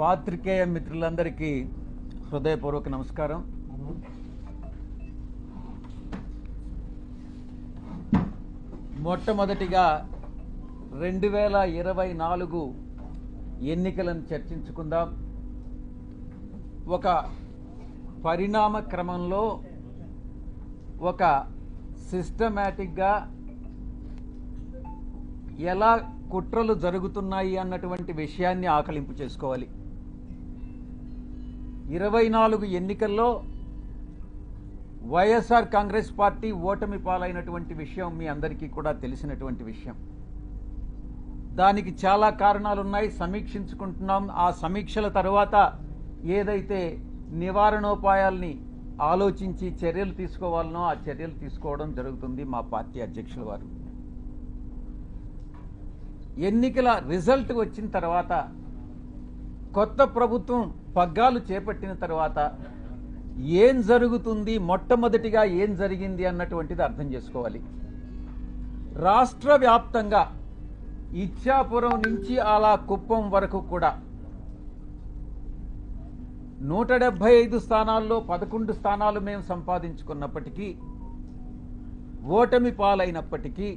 పాత్రికేయ మిత్రులందరికీ హృదయపూర్వక నమస్కారం. మొట్టమొదటిగా 2024 ఎన్నికలను చర్చించుకుందాం. ఒక పరిణామ క్రమంలో ఒక సిస్టమేటిక్గా ఎలా కుట్రలు జరుగుతున్నాయి అన్నటువంటి విషయాన్ని ఆకలింపు చేసుకోవాలి. 24 ఎన్నికల్లో వైఎస్ఆర్ కాంగ్రెస్ పార్టీ ఓటమి పాలైనటువంటి విషయం మీ అందరికీ కూడా తెలిసినటువంటి విషయం. దానికి చాలా కారణాలు ఉన్నాయి, సమీక్షించుకుంటున్నాం. ఆ సమీక్షల తర్వాత ఏదైతే నివారణోపాయాల్ని ఆలోచించి చర్యలు తీసుకోవాలనో ఆ చర్యలు తీసుకోవడం జరుగుతుంది మా పార్టీ అధ్యక్షుల వారు. ఎన్నికల రిజల్ట్ వచ్చిన తర్వాత, కొత్త ప్రభుత్వం పగ్గాలు చేపట్టిన తర్వాత ఏం జరుగుతుంది, మొట్టమొదటిగా ఏం జరిగింది అన్నటువంటిది అర్థం చేసుకోవాలి. రాష్ట్ర వ్యాప్తంగా ఇచ్చాపురం నుంచి అలా కుప్పం వరకు కూడా 175 స్థానాల్లో 11 స్థానాలు మేము సంపాదించుకున్నప్పటికీ, ఓటమి పాలైనప్పటికీ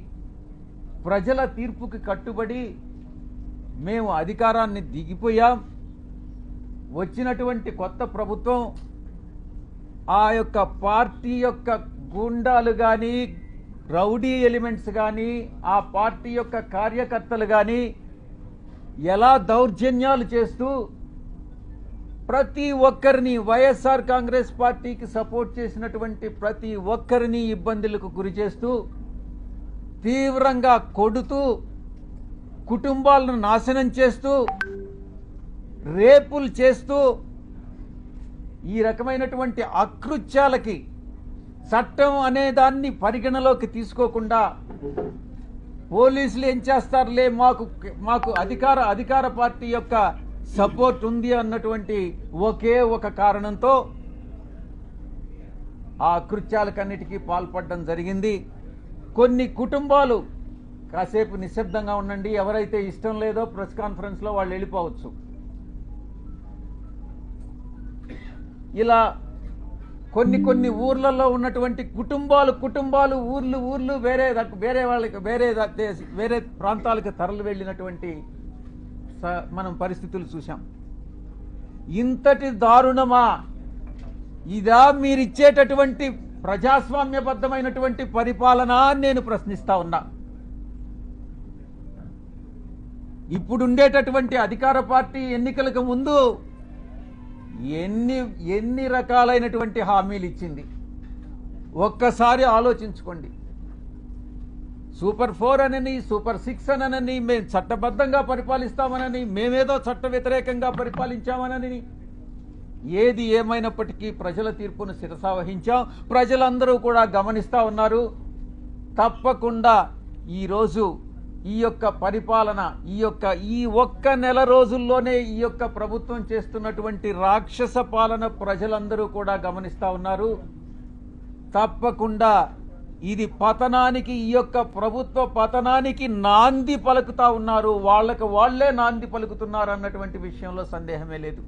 ప్రజల తీర్పుకి కట్టుబడి మేము అధికారాన్ని దిగిపోయాం. వచ్చినటువంటి కొత్త ప్రభుత్వం ఆ యొక్క పార్టీ యొక్క గూండాలు కానీ, రౌడీ ఎలిమెంట్స్ కానీ, ఆ పార్టీ యొక్క కార్యకర్తలు కానీ ఎలా దౌర్జన్యాలు చేస్తూ ప్రతి ఒక్కరిని, వైఎస్ఆర్ కాంగ్రెస్ పార్టీకి సపోర్ట్ చేసినటువంటి ప్రతి ఒక్కరిని ఇబ్బందులకు గురి చేస్తూ, తీవ్రంగా కొడుతూ, కుటుంబాలను నాశనం చేస్తూ, రేపులు చేస్తూ, ఈ రకమైనటువంటి అకృత్యాలకి చట్టం అనే దాన్ని పరిగణలోకి తీసుకోకుండా పోలీసులు ఏం చేస్తారులే, మాకు అధికార పార్టీ యొక్క సపోర్ట్ ఉంది అన్నటువంటి ఒకే ఒక కారణంతో ఆ అకృత్యాలకన్నిటికీ పాల్పడడం జరిగింది. కొన్ని కుటుంబాలు కాసేపు నిశ్శబ్దంగా ఉండండి, ఎవరైతే ఇష్టం లేదో ప్రెస్ కాన్ఫరెన్స్లో వాళ్ళు వెళ్ళిపోవచ్చు. ఇలా కొన్ని ఊర్లలో ఉన్నటువంటి కుటుంబాలు ఊర్లు వేరే ప్రాంతాలకు తరలి వెళ్ళినటువంటి మనం పరిస్థితులు చూసాం. ఇంతటి దారుణమా ఇదా మీరిచ్చేటటువంటి ప్రజాస్వామ్యబద్ధమైనటువంటి పరిపాలన అని నేను ప్రశ్నిస్తా ఉన్నా. ఇప్పుడుండేటటువంటి అధికార పార్టీ ఎన్నికలకు ముందు ఎన్ని రకాలైనటువంటి హామీలు ఇచ్చింది ఒక్కసారి ఆలోచించుకోండి. సూపర్ 4 అనని, సూపర్ 6 అనని, మేము చట్టబద్ధంగా పరిపాలిస్తామనని, మేమేదో చట్ట వ్యతిరేకంగా పరిపాలించామనని, ఏది ఏమైనప్పటికీ ప్రజల తీర్పును శిరసావహించాం. ప్రజలందరూ కూడా గమనిస్తూ ఉన్నారు. తప్పకుండా ఈరోజు ఈ యొక్క పరిపాలన, ఈ ఒక్క నెల రోజుల్లోనే ఈ యొక్క ప్రభుత్వం చేస్తున్నటువంటి రాక్షస పాలన ప్రజలందరూ కూడా గమనిస్తూ ఉన్నారు. తప్పకుండా ఇది పతనానికి, ఈ యొక్క ప్రభుత్వ పతనానికి నాంది పలుకుతా ఉన్నారు. వాళ్ళకు వాళ్లే నాంది పలుకుతున్నారు అన్నటువంటి విషయంలో సందేహమే లేదు.